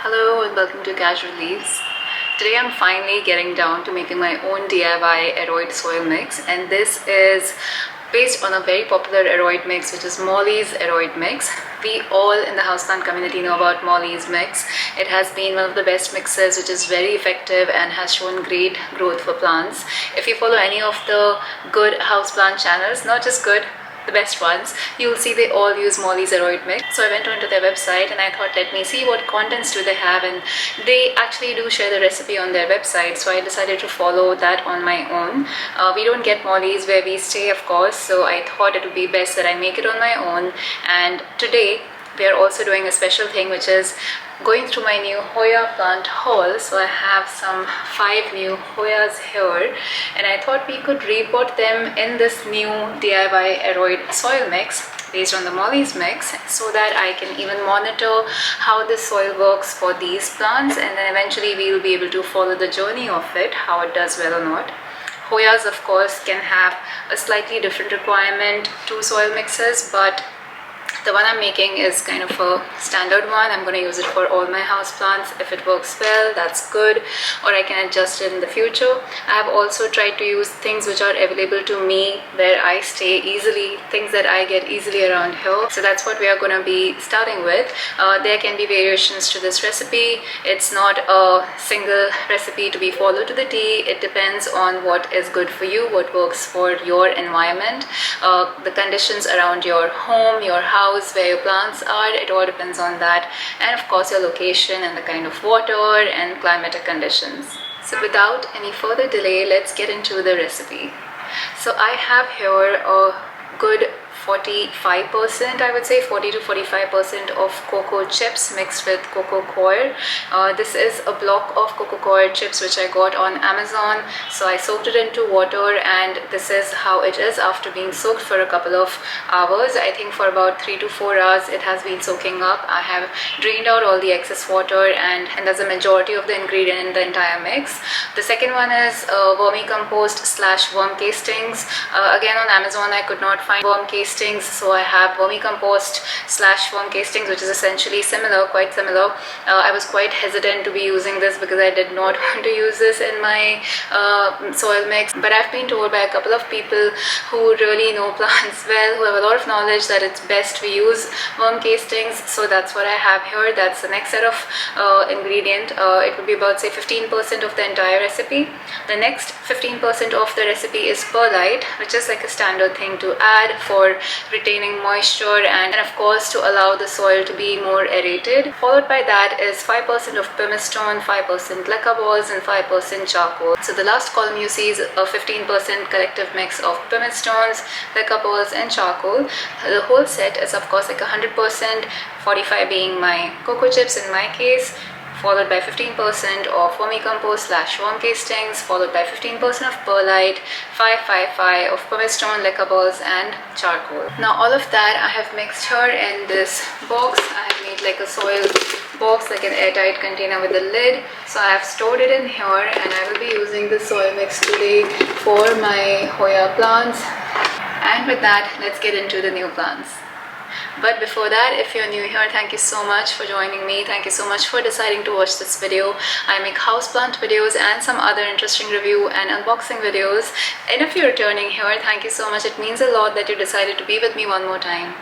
Hello and welcome to Casual Leaves. Today I'm finally getting down to making my own DIY Aroid soil mix, and this is based on a very popular Aroid mix, which is Molly's Aroid Mix. We all in the houseplant community know about Molly's mix. It has been one of the best mixes, which is very effective and has shown great growth for plants. If you follow any of the good houseplant channels, not just good, the best ones, you'll see they all use Molly's Aroid Mix. So I went onto their website and I thought, let me see what contents do they have, and they actually do share the recipe on their website, so I decided to follow that on my own. We don't get Molly's where we stay, of course, so I thought it would be best that I make it on my own. And today we are also doing a special thing, which is going through my new Hoya plant haul. So I have some 5 new Hoyas here, and I thought we could repot them in this new DIY Aroid soil mix based on the Molly's mix, so that I can even monitor how the soil works for these plants, and then eventually we will be able to follow the journey of it, how it does well or not. Hoyas, of course, can have a slightly different requirement to soil mixes, but the one I'm making is kind of a standard one. I'm going to use it for all my houseplants. If it works well, that's good, or I can adjust it in the future. I have also tried to use things which are available to me where I stay easily, things that I get easily around here. So that's what we are going to be starting with. There can be variations to this recipe. It's not a single recipe to be followed to the T. It depends on what is good for you, what works for your environment, the conditions around your home, your house, where your plants are. It all depends on that, and of course your location and the kind of water and climatic conditions. So without any further delay, let's get into the recipe. So I have here a good 45%, I would say 40 to 45% of cocoa chips mixed with Coco Coir. This is a block of Coco Coir chips which I got on Amazon. So I soaked it into water, and this is how it is after being soaked for a couple of hours. I think for about 3 to 4 hours it has been soaking up. I have drained out all the excess water, and that's the majority of the ingredient in the entire mix. The second one is vermicompost / worm castings. Again, on Amazon I could not find worm castings, so I have vermicompost / worm castings, which is essentially similar, quite similar. I was quite hesitant to be using this because I did not want to use this in my soil mix, but I've been told by a couple of people who really know plants well, who have a lot of knowledge, that it's best we use worm castings. So that's what I have here. That's the next set of ingredient. It would be about, say, 15% of the entire recipe. The next 15% of the recipe is perlite, which is like a standard thing to add for retaining moisture and of course to allow the soil to be more aerated. Followed by that is 5% of pumice stone, 5% LECA balls, and 5% charcoal. So the last column you see is a 15% collective mix of pumice stones, LECA balls, and charcoal. The whole set is of course like 100%, 45 being my cocoa chips in my case, followed by 15% of vermicompost / worm castings, followed by 15% of perlite, 5 of pumice stone, LECA balls, and charcoal. Now all of that I have mixed here in this box. I have made like a soil box, like an airtight container with a lid. So I have stored it in here, and I will be using the soil mix today for my Hoya plants. And with that, let's get into the new plants. But before that, if you're new here, thank you so much for joining me. Thank you so much for deciding to watch this video. I make houseplant videos and some other interesting review and unboxing videos. And if you're returning here, thank you so much. It means a lot that you decided to be with me one more time.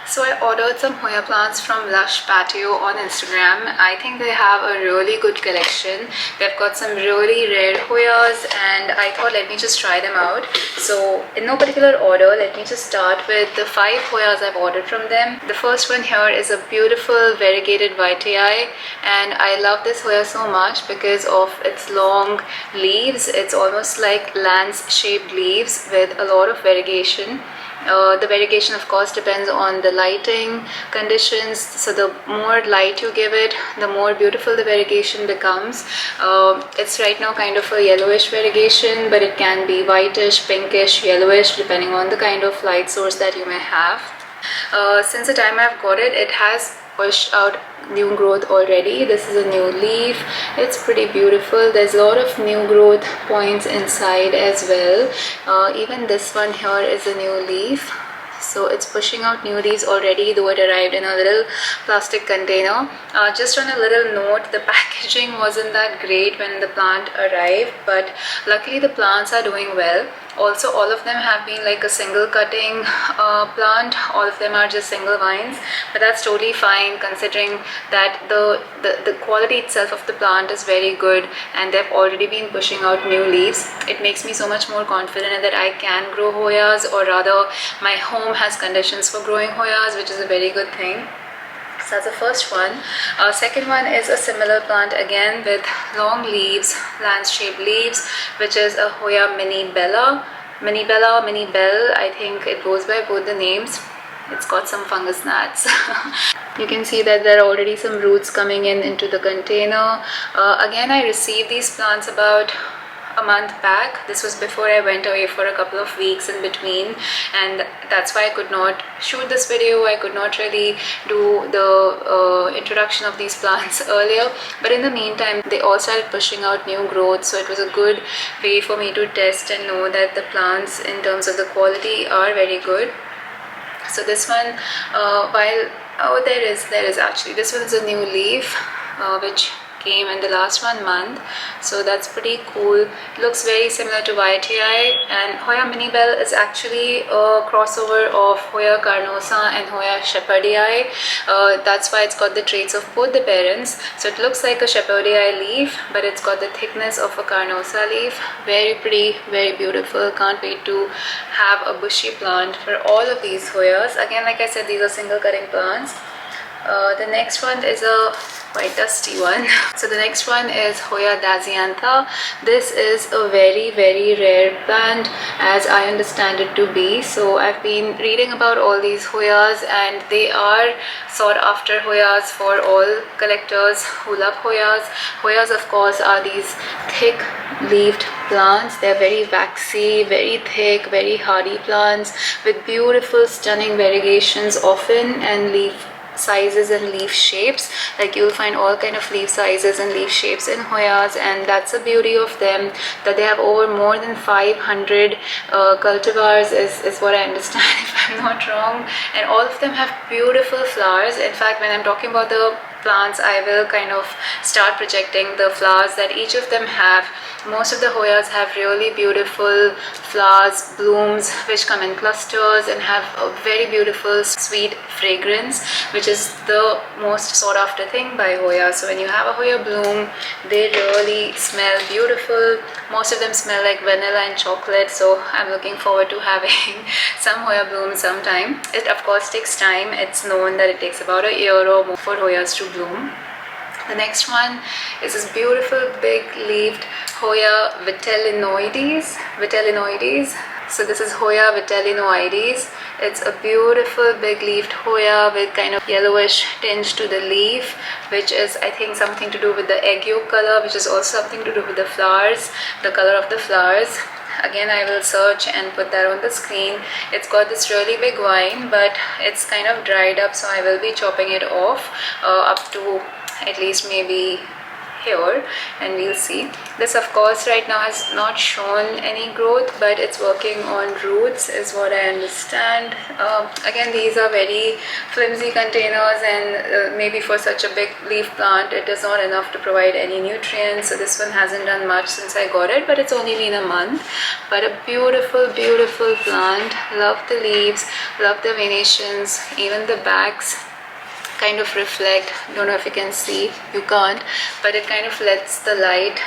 So I ordered some Hoya plants from Lush Patio on Instagram. I think they have a really good collection. They've got some really rare Hoyas, and I thought, let me just try them out. So in no particular order, let me just start with the 5 Hoyas I've ordered from them. The first one here is a beautiful variegated Wayetii, and I love this Hoya so much because of its long leaves. It's almost like lance-shaped leaves with a lot of variegation. The variegation of course depends on the lighting conditions, so the more light you give it, the more beautiful the variegation becomes. It's right now kind of a yellowish variegation, but it can be whitish, pinkish, yellowish depending on the kind of light source that you may have. Since the time I've got it, it has pushed out new growth already. This is a new leaf. It's pretty beautiful. There's a lot of new growth points inside as well. Even this one here is a new leaf. so it's pushing out new leaves already, though it arrived in a little plastic container. Just on a little note, the packaging wasn't that great when the plant arrived, but luckily the plants are doing well. Also, all of them have been like a single cutting plant. All of them are just single vines, but that's totally fine considering that the quality itself of the plant is very good and they've already been pushing out new leaves. It makes me so much more confident that I can grow Hoyas, or rather my home has conditions for growing Hoyas, which is a very good thing. So that's the first one. Second one is a similar plant again with long leaves, lance-shaped leaves, which is a Hoya Minibell. I think it goes by both the names. It's got some fungus gnats. You can see that there are already some roots coming into the container. Again, I received these plants about a month back. This was before I went away for a couple of weeks in between, and that's why I could not shoot this video. I could not really do the introduction of these plants earlier, but in the meantime they all started pushing out new growth, so it was a good way for me to test and know that the plants in terms of the quality are very good. So this one, there is actually, this one is a new leaf which came in the last 1 month, so that's pretty cool. It looks very similar to Wayetii, and Hoya Minibell is actually a crossover of Hoya carnosa and Hoya shepherdii. That's why it's got the traits of both the parents. So it looks like a shepherdii leaf, but it's got the thickness of a carnosa leaf. Very pretty, very beautiful. Can't wait to have a bushy plant for all of these Hoyas. Again, like I said, these are single cutting plants. The next one is a quite dusty one. So the next one is Hoya Dasyantha. This is a very rare plant as I understand it to be. So I've been reading about all these Hoyas, and they are sought after Hoyas for all collectors who love Hoyas. Hoyas, of course, are these thick leaved plants. They're very waxy, very thick, very hardy plants with beautiful stunning variegations often, and leaf sizes and leaf shapes. Like you'll find all kind of leaf sizes and leaf shapes in Hoyas, and that's the beauty of them, that they have over more than 500 cultivars is what I understand, if I'm not wrong, and all of them have beautiful flowers. In fact, when I'm talking about the plants, I will kind of start projecting the flowers that each of them have. Most of the Hoyas have really beautiful flowers, blooms, which come in clusters and have a very beautiful sweet fragrance, which is the most sought after thing by Hoya. So when you have a Hoya bloom, they really smell beautiful. Most of them smell like vanilla and chocolate, so I'm looking forward to having some Hoya blooms sometime. It of course takes time. It's known that it takes about a year or more for Hoyas to bloom. The next one is this beautiful big leaved Hoya Vitellinoides. So this is Hoya Vitellinoides. It's a beautiful big leaved Hoya with kind of yellowish tinge to the leaf, which is I think something to do with the egg yolk color, which is also something to do with the flowers, the color of the flowers. Again, I will search and put that on the screen. It's got this really big vine, but it's kind of dried up, so I will be chopping it off up to at least maybe here, and we'll see. This of course right now has not shown any growth, but it's working on roots is what I understand. Again, these are very flimsy containers, and maybe for such a big leaf plant it is not enough to provide any nutrients, so this one hasn't done much since I got it, but it's only been a month. But a beautiful plant. Love the leaves, love the venations, even the backs kind of reflect. Don't know if you can see, you can't, but it kind of lets the light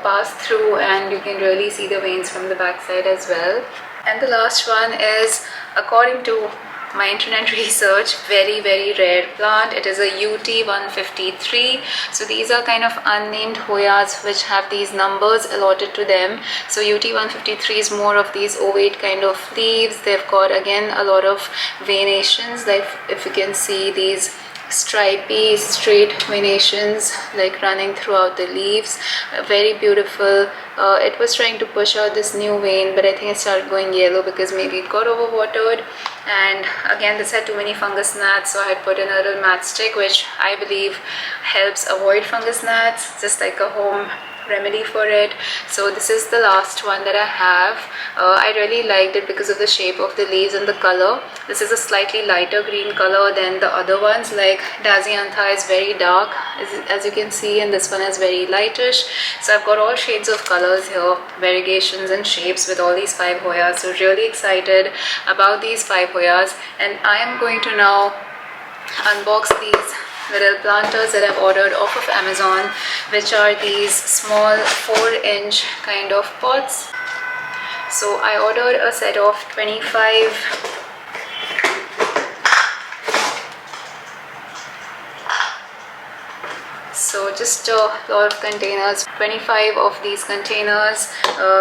pass through, and you can really see the veins from the backside as well. And the last one is, according to my internet research, very rare plant. It is a UT153. So these are kind of unnamed Hoyas which have these numbers allotted to them. So UT153 is more of these ovate kind of leaves. They've got again a lot of venations, like if you can see these stripy straight venations like running throughout the leaves. Very beautiful. It was trying to push out this new vein, but I think it started going yellow because maybe it got overwatered, and again this had too many fungus gnats, so I had put in a little matchstick which I believe helps avoid fungus gnats, just like a home remedy for it. So this is the last one that I have. I really liked it because of the shape of the leaves and the color. This is a slightly lighter green color than the other ones. Like Dasyantha is very dark as you can see, and this one is very lightish. So I've got all shades of colors here, variegations and shapes with all these 5 Hoyas. So really excited about these 5 Hoyas, and I am going to now unbox these little planters that I've ordered off of Amazon, which are these small 4-inch kind of pots. So I ordered a set of 25 so just a lot of containers, 25 of these containers,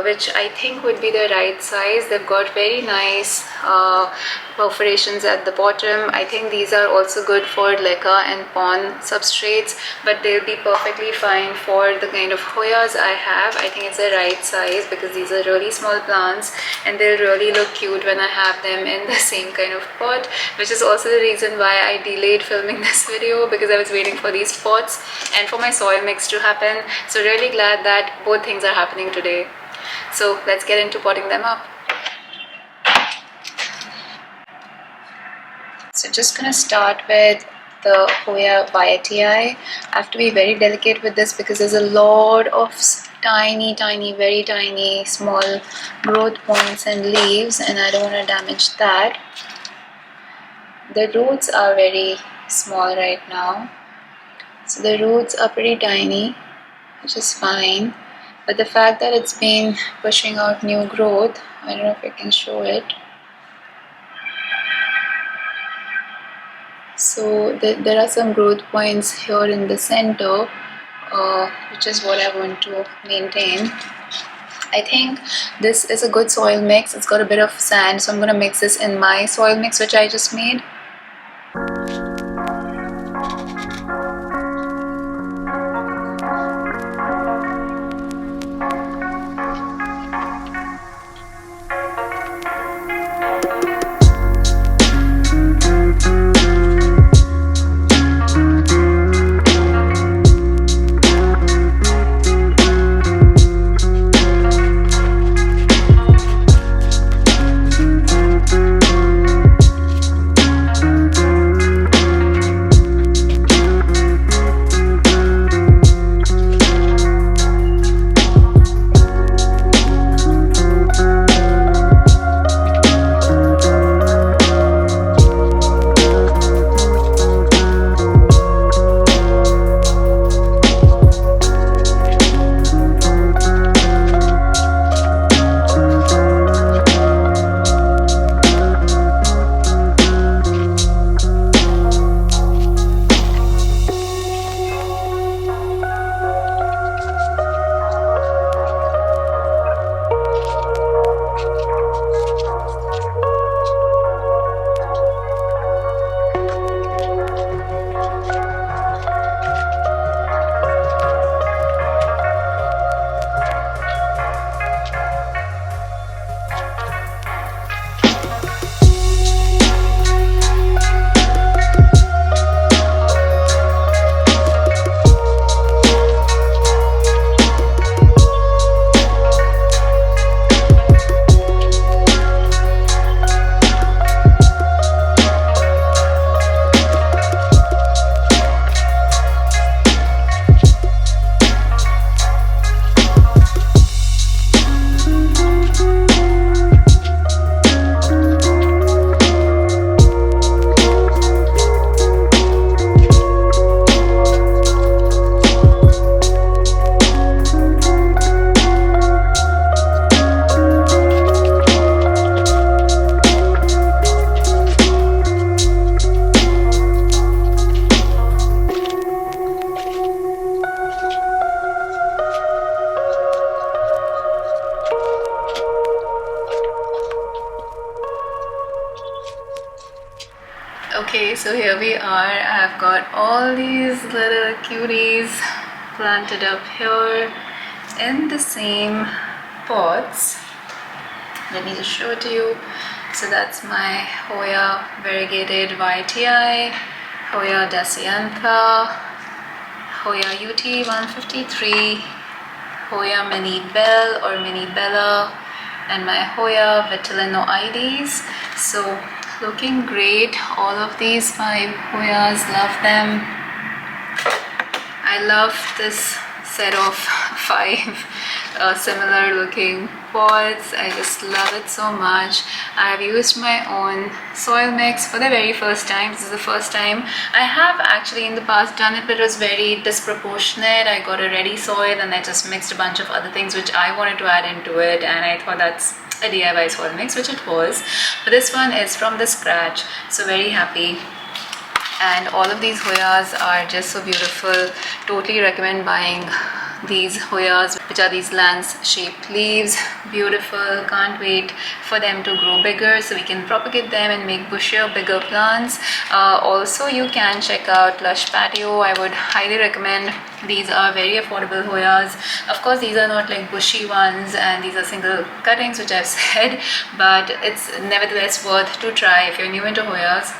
which I think would be the right size. They've got very nice perforations at the bottom. I think these are also good for LECA and pon substrates, but they'll be perfectly fine for the kind of Hoyas I have. I think it's the right size because these are really small plants and they'll really look cute when I have them in the same kind of pot, which is also the reason why I delayed filming this video, because I was waiting for these pots and for my soil mix to happen. So really glad that both things are happening today. So let's get into potting them up. So just gonna start with the Hoya Wayetii. I have to be very delicate with this because there's a lot of tiny, very tiny small growth points and leaves, and I don't want to damage that. The roots are very small right now, so the roots are pretty tiny, which is fine, but the fact that it's been pushing out new growth, I don't know if I can show it. So there are some growth points here in the center, which is what I want to maintain. I think this is a good soil mix. It's got a bit of sand, so I'm going to mix this in my soil mix which I just made. Okay, so here we are. I've got all these little cuties planted up here in the same pots. Let me just show it to you. So that's my Hoya Variegated Wayetii, Hoya Dasyantha, Hoya UT153, Hoya Minibell or Minibella, and my Hoya Vitellinoides. So looking great, all of these 5 Hoyas, love them. I love this set of 5 similar looking pots. I just love it so much. I've used my own soil mix for the very first time. This is the first time. I have actually in the past done it, but it was very disproportionate. I got a ready soil and I just mixed a bunch of other things which I wanted to add into it, and I thought that's a DIY soil mix, which it was. But this one is from the scratch, so very happy. And all of these Hoyas are just so beautiful. Totally recommend buying these Hoyas, which are these lance-shaped leaves. Beautiful. Can't wait for them to grow bigger so we can propagate them and make bushier, bigger plants. Also, you can check out Lush Patio. I would highly recommend. These are very affordable Hoyas. Of course, these are not like bushy ones, and these are single cuttings, which I've said, but it's nevertheless worth to try if you're new into Hoyas.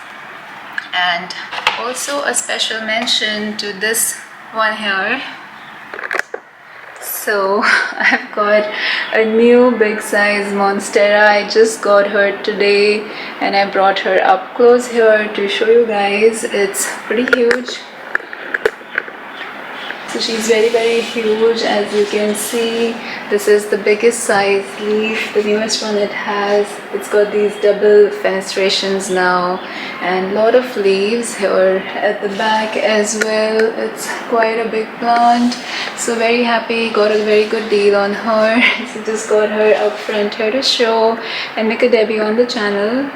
And also a special mention to this one here. So I've got a new big size Monstera. I just got her today and I brought her up close here to show you guys. It's pretty huge. So she's very huge, as you can see. This is the biggest size leaf, the newest one it has. It's got these double fenestrations now and a lot of leaves here at the back as well. It's quite a big plant, so very happy. Got a very good deal on her. So just got her up front here to show and make a debut on the channel.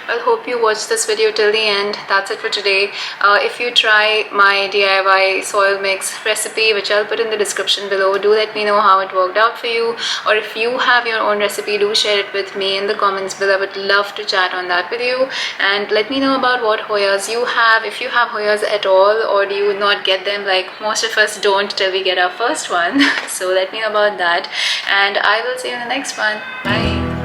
Well, hope you watched this video till the end. That's it for today. If you try my DIY soil mix recipe, which I'll put in the description below, do let me know how it worked out for you. Or if you have your own recipe, do share it with me in the comments below. I would love to chat on that with you. And let me know about what Hoyas you have, if you have Hoyas at all, or do you not get them like most of us don't till we get our first one. So let me know about that. And I will see you in the next one. Bye.